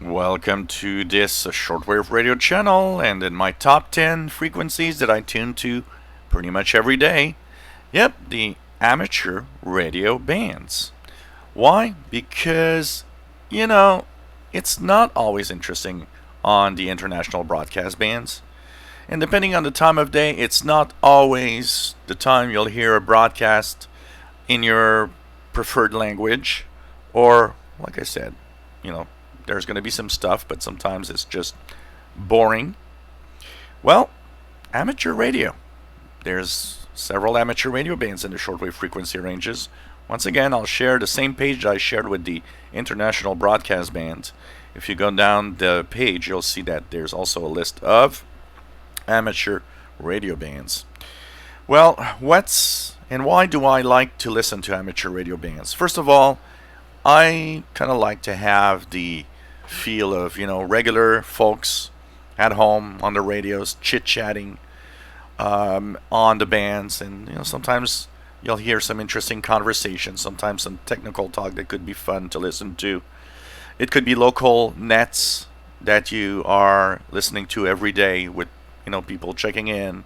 Welcome to this shortwave radio channel and in my top 10 frequencies that I tune to pretty much every day. Yep, the amateur radio bands. Why? Because, you know, it's not always interesting on the international broadcast bands. And depending on the time of day, it's not always the time you'll hear a broadcast in your preferred language. Or, like I said, you know, there's going to be some stuff, but sometimes it's just boring. Well, amateur radio. There's several amateur radio bands in the shortwave frequency ranges. Once again, I'll share the same page I shared with the international broadcast band. If you go down the page, you'll see that there's also a list of amateur radio bands. Well, what's and why do I like to listen to amateur radio bands? First of all, I kind of like to have the feel of, regular folks at home on the radios chit-chatting on the bands, and sometimes you'll hear some interesting conversations, sometimes some technical talk that could be fun to listen to. It could be local nets that you are listening to every day with people checking in,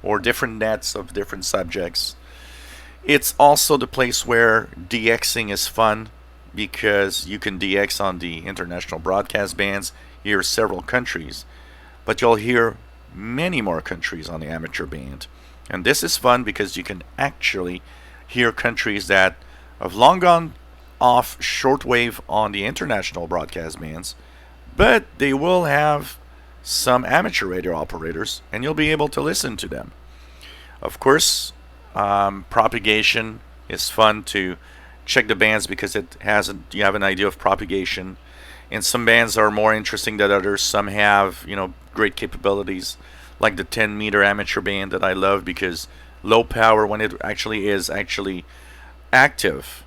or different nets of different subjects. It's also the place where DXing is fun because you can DX on the international broadcast bands, hear several countries, but you'll hear many more countries on the amateur band. And this is fun because you can actually hear countries that have long gone off shortwave on the international broadcast bands, but they will have some amateur radio operators, and you'll be able to listen to them. Of course, propagation is fun to check the bands because you have an idea of propagation. And some bands are more interesting than others. Some have great capabilities, like the 10-meter amateur band that I love because low power, when it actually is active,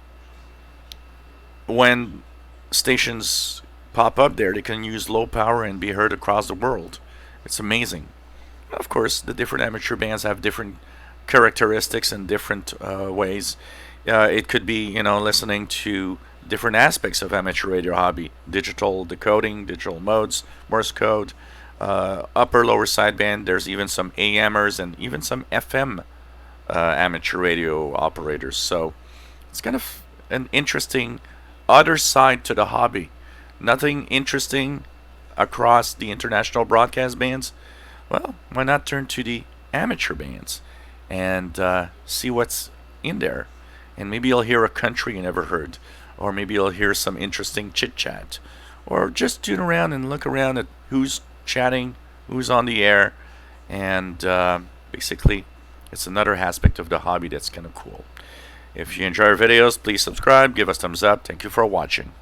when stations pop up there, they can use low power and be heard across the world. It's amazing. Of course, the different amateur bands have different characteristics and different ways. It could be, listening to different aspects of amateur radio hobby: digital decoding, digital modes, Morse code, upper lower sideband. There's even some AMers and even some FM amateur radio operators. So it's kind of an interesting other side to the hobby. Nothing interesting across the international broadcast bands? Well, why not turn to the amateur bands and see what's in there? And maybe you'll hear a country you never heard, or maybe you'll hear some interesting chit chat, or just tune around and look around at who's chatting, who's on the air, and basically, it's another aspect of the hobby that's kind of cool. If you enjoy our videos, please subscribe, give us thumbs up. Thank you for watching.